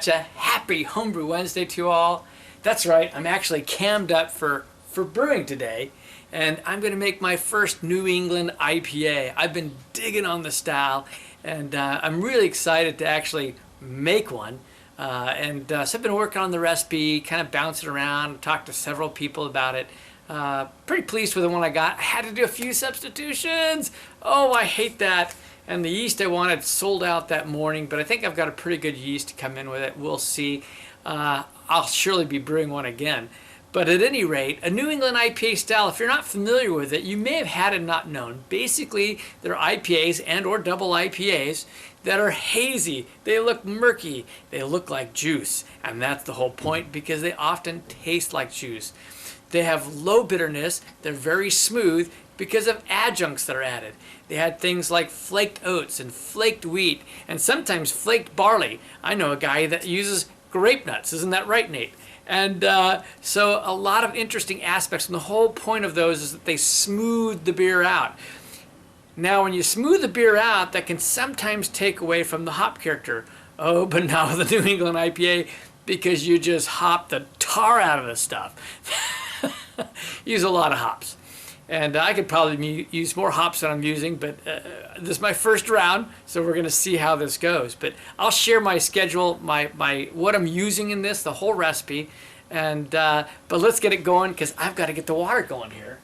betcha. Happy Homebrew Wednesday to you all. That's right, I'm actually cammed up for brewing today, and I'm going to make my first New England IPA. I've been digging on the style, and I'm really excited to actually make one. So I've been working on the recipe, kind of bouncing around, talked to several people about it. Pretty pleased with the one I got. I had to do a few substitutions. Oh, I hate that. And the yeast I wanted sold out that morning, but I think I've got a pretty good yeast to come in with it. We'll see. I'll surely be brewing one again. But at any rate, a New England IPA style, if you're not familiar with it, you may have had it not known. Basically, they're IPAs and or double IPAs that are hazy. They look murky. They look like juice. And that's the whole point, because they often taste like juice. They have low bitterness. They're very smooth because of adjuncts that are added. They had things like flaked oats and flaked wheat and sometimes flaked barley. I know a guy that uses grape nuts. Isn't that right, Nate? And so a lot of interesting aspects. And the whole point of those is that they smooth the beer out. Now, when you smooth the beer out, that can sometimes take away from the hop character. Oh, but not with the New England IPA, because you just hop the tar out of the stuff. Use a lot of hops. And I could probably use more hops than I'm using, but this is my first round, so we're going to see how this goes. But I'll share my schedule, my what I'm using in this, the whole recipe. And but let's get it going, because I've got to get the water going here.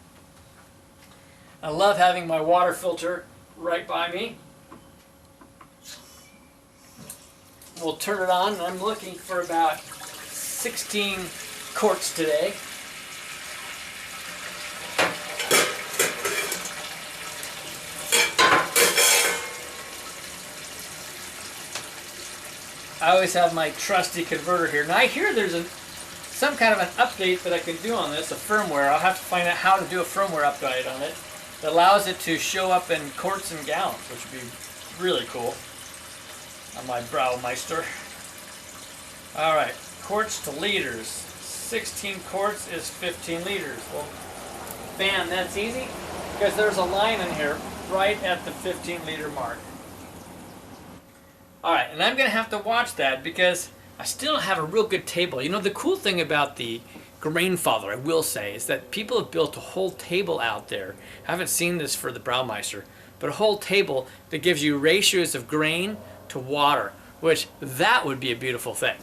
I love having my water filter right by me. We'll turn it on, and I'm looking for about 16 quarts today. I always have my trusty converter here. Now I hear there's some kind of an update that I can do on this, a firmware. I'll have to find out how to do a firmware update on it that allows it to show up in quarts and gallons, which would be really cool on my Braumeister. All right, quarts to liters. 16 quarts is 15 liters. Well, bam, that's easy, because there's a line in here right at the 15-liter mark. All right, and I'm going to have to watch that because I still don't have a real good table. You know, the cool thing about the Grainfather, I will say, is that people have built a whole table out there. I haven't seen this for the Braumeister, but a whole table that gives you ratios of grain to water, which that would be a beautiful thing.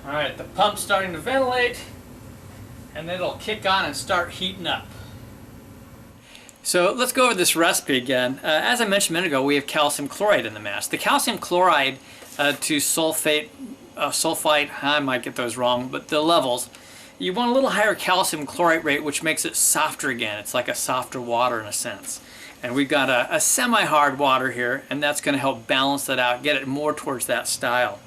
All right, the pump's starting to ventilate, and it'll kick on and start heating up. So let's go over this recipe again. As I mentioned a minute ago, we have calcium chloride in the mass. The calcium chloride to sulfite, I might get those wrong, but the levels, you want a little higher calcium chloride rate, which makes it softer again. It's like a softer water in a sense. And we've got a semi-hard water here, and that's going to help balance that out, get it more towards that style.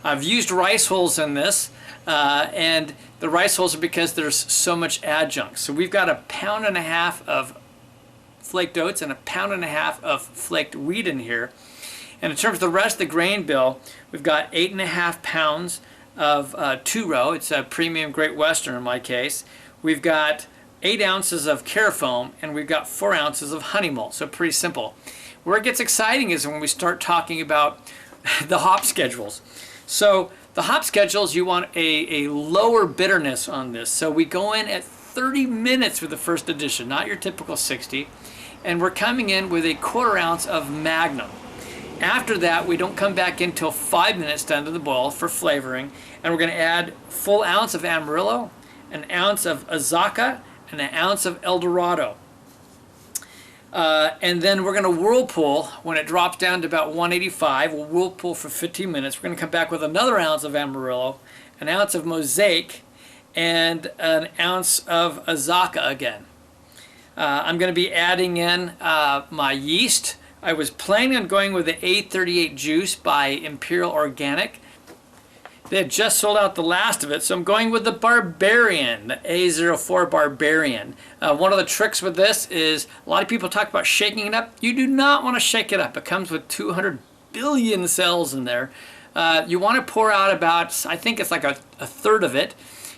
I've used rice hulls in this, and the rice hulls are because there's so much adjunct. So we've got 1.5 pounds of flaked oats and 1.5 pounds of flaked wheat in here. And in terms of the rest of the grain bill, we've got 8.5 pounds of two-row. It's a premium Great Western in my case. We've got 8 ounces of carafoam, and we've got 4 ounces of honey malt. So pretty simple. Where it gets exciting is when we start talking about the hop schedules. So the hop schedules, you want a lower bitterness on this. So we go in at 30 minutes with the first addition, not your typical 60. And we're coming in with 1/4 ounce of Magnum. After that, we don't come back in until 5 minutes to under the boil for flavoring. And we're going to add full ounce of Amarillo, 1 ounce of Azacca, and 1 ounce of El Dorado. And then we're going to whirlpool when it drops down to about 185. We'll whirlpool for 15 minutes. We're going to come back with another ounce of Amarillo, 1 ounce of Mosaic, and 1 ounce of Azacca again. I'm going to be adding in my yeast. I was planning on going with the A38 juice by Imperial Organic. They had just sold out the last of it, so I'm going with the Barbarian, the A04 Barbarian. One of the tricks with this is a lot of people talk about shaking it up. You do not want to shake it up. It comes with 200 billion cells in there. You want to pour out about, I think it's like a third of it,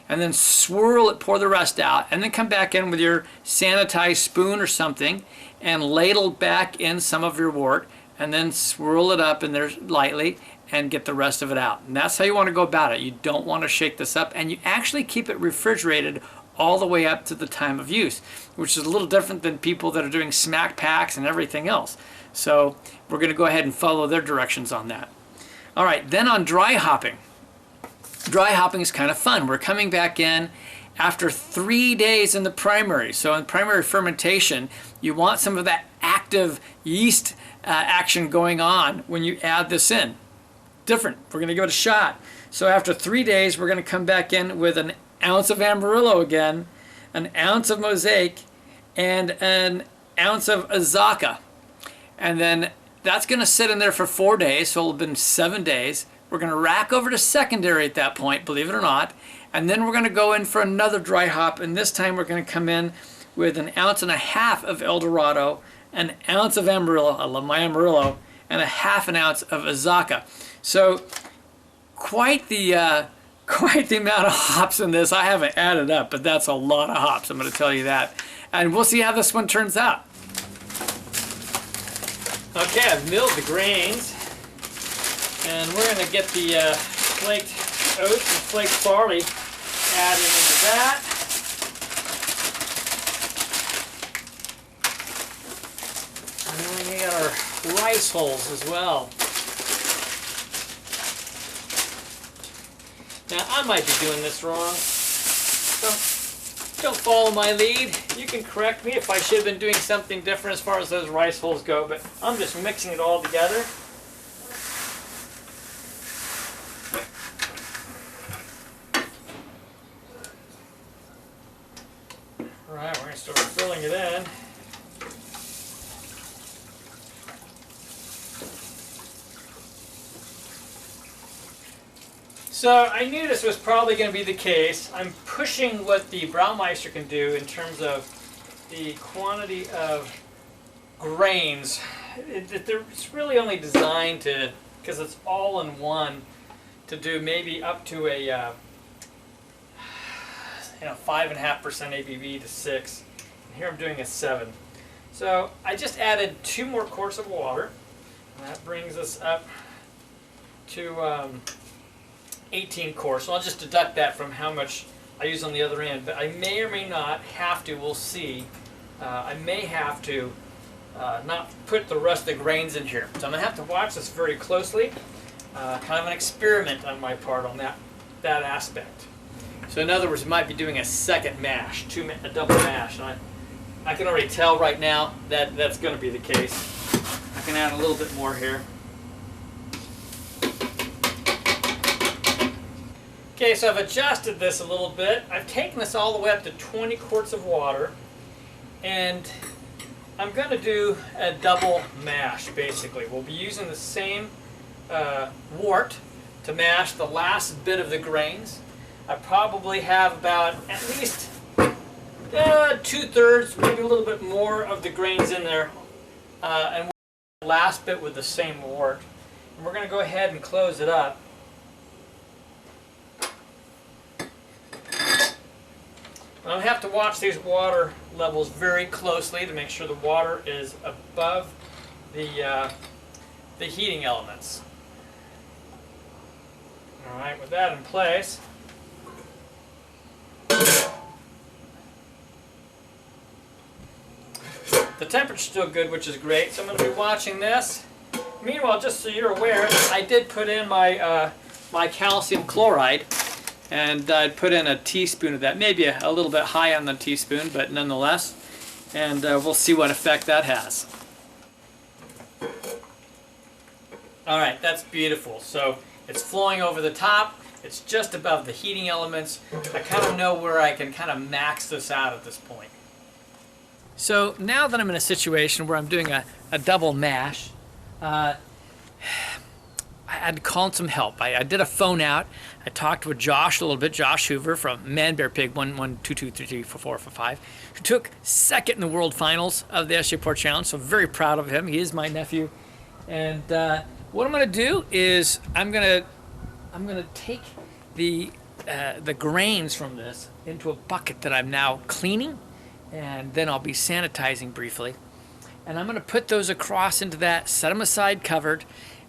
and then swirl it, pour the rest out, and then come back in with your sanitized spoon or something and ladle back in some of your wort, and then swirl it up in there lightly and get the rest of it out. And that's how you want to go about it. You don't want to shake this up, and you actually keep it refrigerated all the way up to the time of use, which is a little different than people that are doing smack packs and everything else. So we're going to go ahead and follow their directions on that. All right, then on dry hopping. Dry hopping is kind of fun. We're coming back in after 3 days in the primary. So in primary fermentation, you want some of that active yeast action going on when you add this in. Different. We're going to give it a shot. So after 3 days, we're going to come back in with an ounce of Amarillo again, an ounce of Mosaic, and an ounce of Azacca. And then that's going to sit in there for 4 days, so it'll have been 7 days. We're going to rack over to secondary at that point, believe it or not. And then we're going to go in for another dry hop, and this time we're going to come in with an ounce and a half of El Dorado, an ounce of Amarillo, I love my Amarillo, and a half an ounce of Azacca. So quite the amount of hops in this. I haven't added up, but that's a lot of hops, I'm going to tell you that. And we'll see how this one turns out. Okay, I've milled the grains, and we're going to get the flaked oats and flaked barley added into that. And then we got our rice hulls as well. Now, I might be doing this wrong, so don't follow my lead. You can correct me if I should have been doing something different as far as those rice hulls go, but I'm just mixing it all together. All right, we're going to start filling it in. So I knew this was probably going to be the case. I'm pushing what the Braumeister can do in terms of the quantity of grains. It's really only designed to, because it's all in one, to do maybe up to a 5.5% ABV to 6. And here I'm doing a 7. So I just added 2 more quarts of water. And that brings us up to 18 quarts. So I'll just deduct that from how much I use on the other end. But I may or may not have to, we'll see. I may have to not put the rest of the grains in here. So I'm going to have to watch this very closely. Kind of an experiment on my part on that aspect. So in other words, we might be doing a second mash, a double mash. And I can already tell right now that that's going to be the case. I can add a little bit more here. Okay, so I've adjusted this a little bit. I've taken this all the way up to 20 quarts of water, and I'm going to do a double mash, basically. We'll be using the same wort to mash the last bit of the grains. I probably have about at least 2/3, maybe a little bit more of the grains in there, and we'll do the last bit with the same wort. And we're going to go ahead and close it up. I have to watch these water levels very closely to make sure the water is above the heating elements. All right, with that in place, the temperature's still good, which is great. So I'm going to be watching this. Meanwhile, just so you're aware, I did put in my my calcium chloride. And I'd put in a teaspoon of that, maybe a little bit high on the teaspoon, but nonetheless. And we'll see what effect that has. All right, that's beautiful. So it's flowing over the top. It's just above the heating elements. I kind of know where I can kind of max this out at this point. So now that I'm in a situation where I'm doing a double mash, I had to call in some help. I did a phone out. I talked with Josh a little bit, Josh Hoover from Man Bear Pig 112233445, who took second in the world finals of the SJ Port Challenge. So very proud of him. He is my nephew. And what I'm going to do is I'm going to take the grains from this into a bucket that I'm now cleaning, and then I'll be sanitizing briefly. And I'm going to put those across into that, set them aside covered,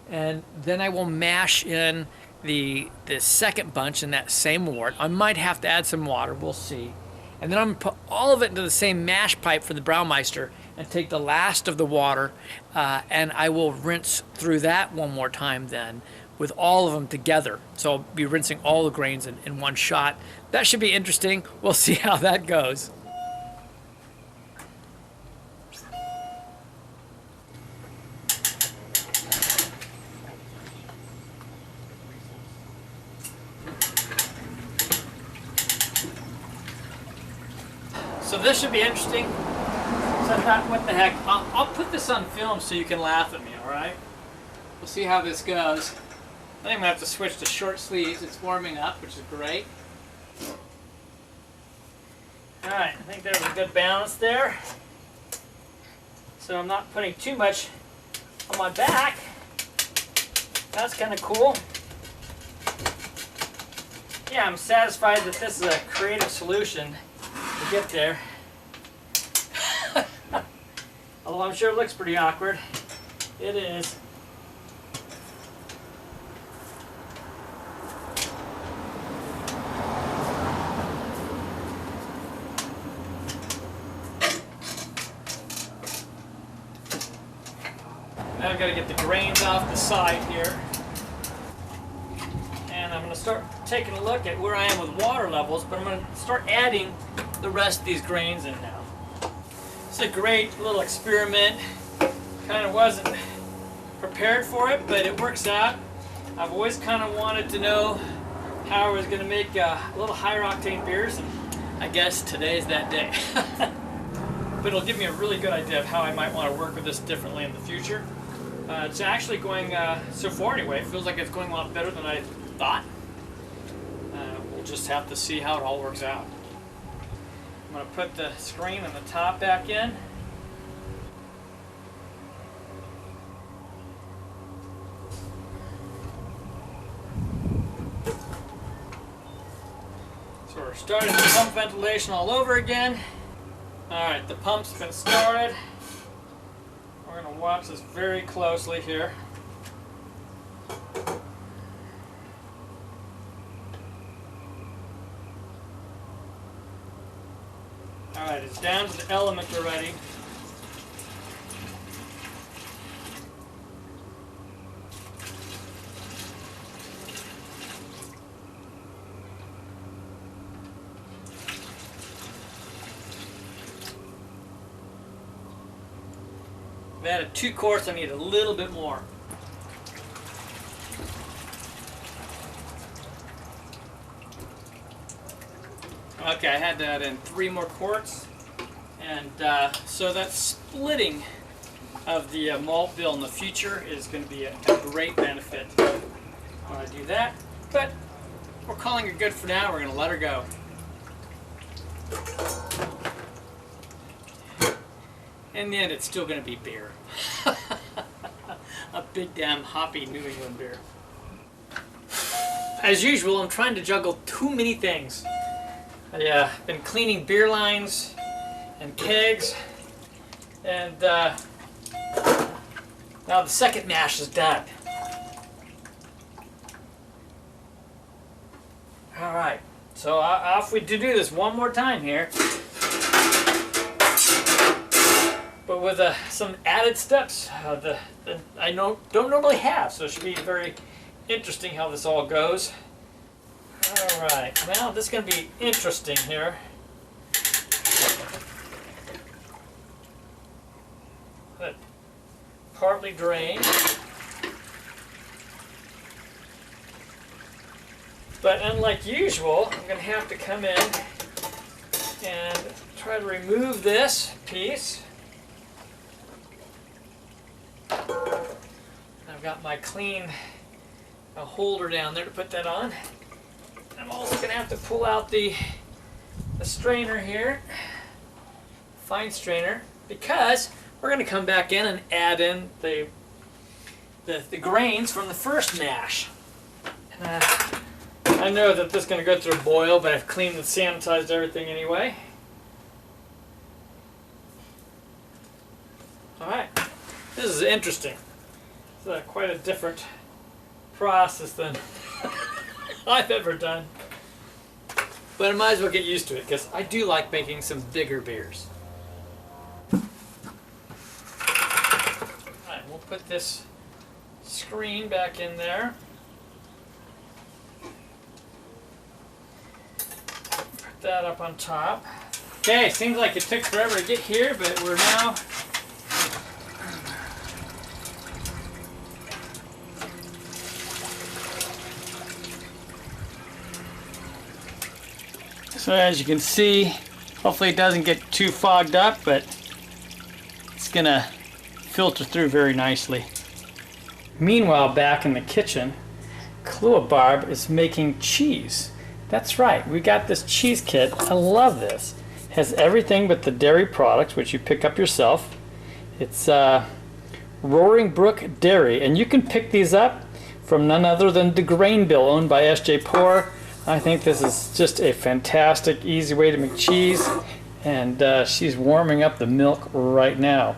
and then I will mash in the second bunch in that same wort. I might have to add some water, we'll see. And then I'm going to put all of it into the same mash pipe for the Braumeister and take the last of the water, and I will rinse through that one more time then with all of them together. So I'll be rinsing all the grains in one shot. That should be interesting. We'll see how that goes. So this should be interesting. So I thought, what the heck? I'll put this on film so you can laugh at me, all right? We'll see how this goes. I think I'm going to have to switch to short sleeves. It's warming up, which is great. All right, I think there's a good balance there. So I'm not putting too much on my back. That's kind of cool. Yeah, I'm satisfied that this is a creative solution to get there. Although I'm sure it looks pretty awkward. It is. Now I've got to get the grains off the side here. And I'm going to start taking a look at where I am with water levels, but I'm going to start adding the rest of these grains in now. It's a great little experiment. Kind of wasn't prepared for it, but it works out. I've always kind of wanted to know how I was going to make a little higher octane beers, and I guess today's that day. But it'll give me a really good idea of how I might want to work with this differently in the future. It's actually going, so far anyway, it feels like it's going a lot better than I thought. We'll just have to see how it all works out. I'm going to put the screen and the top back in. So we're starting the pump ventilation all over again. Alright, the pump's been started. We're going to watch this very closely here. Alright, it's down to the element already. I've added 2 quarts, I need a little bit more. Okay, I had to add in 3 more quarts, and so that splitting of the malt bill in the future is going to be a great benefit when I do that. But we're calling her good for now. We're going to let her go. In the end, it's still going to be beer. A big damn hoppy New England beer. As usual, I'm trying to juggle too many things. I've been cleaning beer lines and kegs, and now the second mash is done. Alright, so off we do this one more time here, but with some added steps that I don't normally have, so it should be very interesting how this all goes. Alright, now this is going to be interesting here. Let it partly drain. But unlike usual, I'm going to have to come in and try to remove this piece. I've got my clean a holder down there to put that on. I'm also going to have to pull out the strainer here, fine strainer, because we're going to come back in and add in the grains from the first mash. And, I know that this is going to go through a boil, but I've cleaned and sanitized everything anyway. Alright, this is interesting. It's quite a different process than I've ever done. But I might as well get used to it, because I do like making some bigger beers. Alright, we'll put this screen back in there. Put that up on top. Okay, seems like it took forever to get here, but we're now so as you can see, hopefully it doesn't get too fogged up, but it's gonna filter through very nicely. Meanwhile, back in the kitchen, Kahlua Barb is making cheese. That's right, we got this cheese kit. I love this. It has everything but the dairy products, which you pick up yourself. It's Roaring Brook Dairy, and you can pick these up from none other than the Grain Bill, owned by S.J. Poor. I think this is just a fantastic, easy way to make cheese, and she's warming up the milk right now.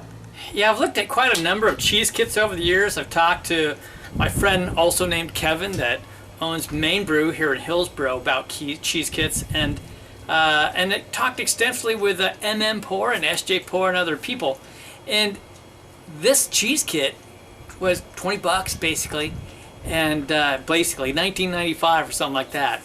Yeah, I've looked at quite a number of cheese kits over the years. I've talked to my friend, also named Kevin, that owns Main Brew here in Hillsboro, about cheese kits, and it talked extensively with M.M. Poor and S.J. Poor and other people. And this cheese kit was 20 bucks basically, and basically $19.95 or something like that.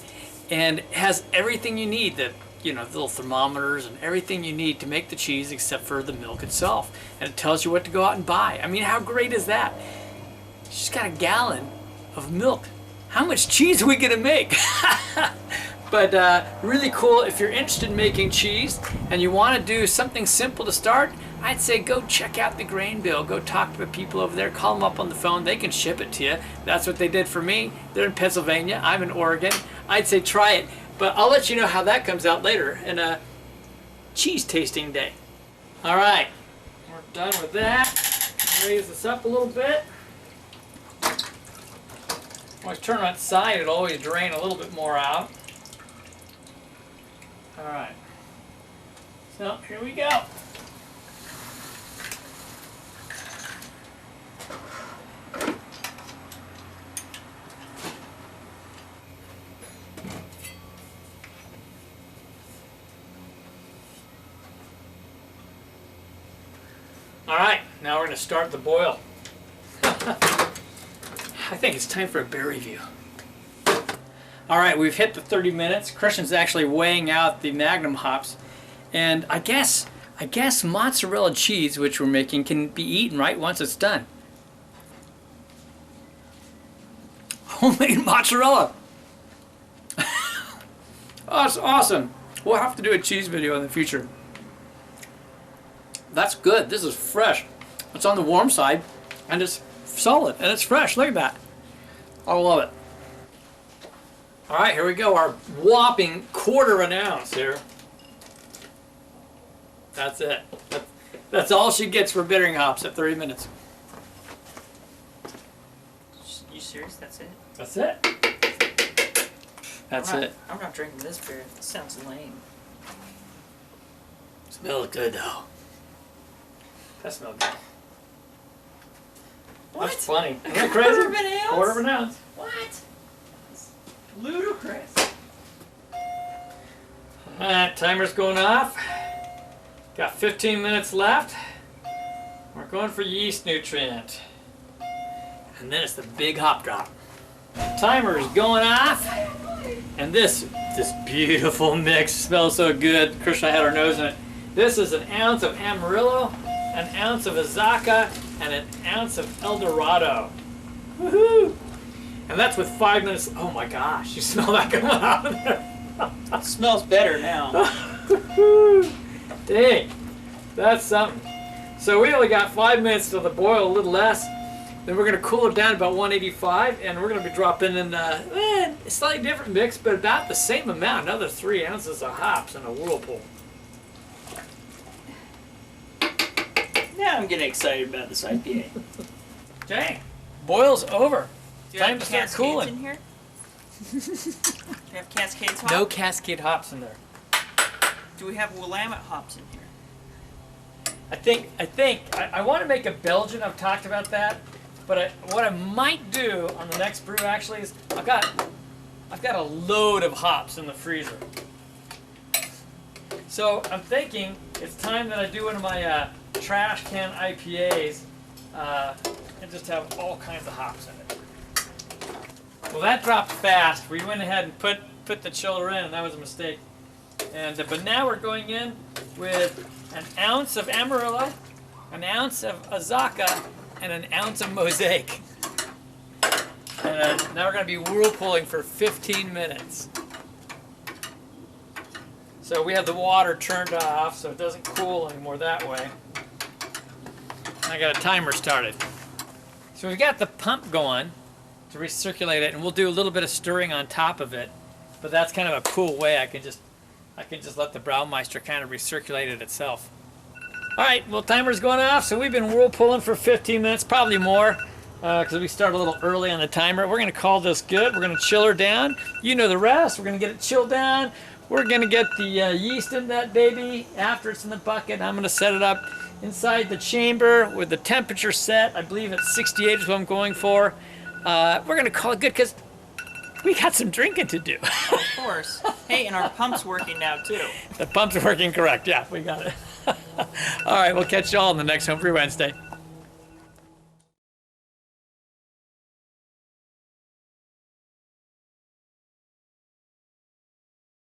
And it has everything you need, the little thermometers and everything you need to make the cheese except for the milk itself. And it tells you what to go out and buy. I mean, how great is that? She's got a gallon of milk. How much cheese are we gonna make? But really cool. If you're interested in making cheese and you want to do something simple to start, I'd say go check out the Grain Bill. Go talk to the people over there. Call them up on the phone. They can ship it to you. That's what they did for me. They're in Pennsylvania. I'm in Oregon. I'd say try it. But I'll let you know how that comes out later in a cheese tasting day. All right, we're done with that. Raise this up a little bit. Always turn on its side. It'll always drain a little bit more out. All right. So here we go. All right, now we're going to start the boil. I think it's time for a beer review. All right, we've hit the 30 minutes. Christian's actually weighing out the Magnum hops. And I guess mozzarella cheese, which we're making, can be eaten right once it's done. Homemade mozzarella. Oh, that's awesome. We'll have to do a cheese video in the future. That's good. This is fresh. It's on the warm side, and it's solid, and it's fresh. Look at that. I love it. All right, here we go. Our whopping 1/4 ounce here. That's it. That's all she gets for bittering hops at 30 minutes. You serious? That's it? That's it. That's it. I'm not drinking this beer. This sounds lame. Smells good though. That smells good. What? That's funny. Isn't that crazy? 1/4 ounce? 1/4 ounce. What? That's ludicrous. Alright, timer's going off. Got 15 minutes left. We're going for yeast nutrient. And then it's the big hop drop. Timer is going off. And this beautiful mix smells so good. Krishna had her nose in it. This is 1 ounce of Amarillo, 1 ounce of Azaka, and 1 ounce of El Dorado. Woohoo! And that's with 5 minutes. Oh my gosh, you smell that coming out of there. It smells better now. Dang, that's something. So we only got 5 minutes till the boil, a little less. Then we're going to cool it down to about 185, and we're going to be dropping in a slightly different mix, but about the same amount, another 3 ounces of hops in a whirlpool. Now I'm getting excited about this IPA. Dang, boil's over. Do you Time have to start Cascades cooling. in here? Do you have Cascades hops? No Cascade hops in there. Do we have Willamette hops in here? I want to make a Belgian. I've talked about that, but what I might do on the next brew actually is I've got a load of hops in the freezer. So I'm thinking it's time that I do one of my trash can IPAs and just have all kinds of hops in it. Well, that dropped fast. We went ahead and put the chiller in, and that was a mistake. And but now we're going in with an ounce of Amarillo, an ounce of Azacca, and an ounce of Mosaic. And now we're going to be whirlpooling for 15 minutes. So we have the water turned off so it doesn't cool anymore that way. I got a timer started. So we've got the pump going to recirculate it, and we'll do a little bit of stirring on top of it. But that's kind of a cool way. I can just let the Braumeister kind of recirculate it itself. All right, well, timer's going off, so we've been whirlpooling for 15 minutes, probably more, because we started a little early on the timer. We're going to call this good. We're going to chill her down. You know the rest. We're going to get it chilled down. We're going to get the yeast in that baby after it's in the bucket. I'm going to set it up inside the chamber with the temperature set. I believe it's 68 is what I'm going for. We're going to call it good because we got some drinking to do. Of course. Hey, and our pump's working now too. The pump's working correct. Yeah, we got it. All right, we'll catch you all on the next Homebrew Wednesday.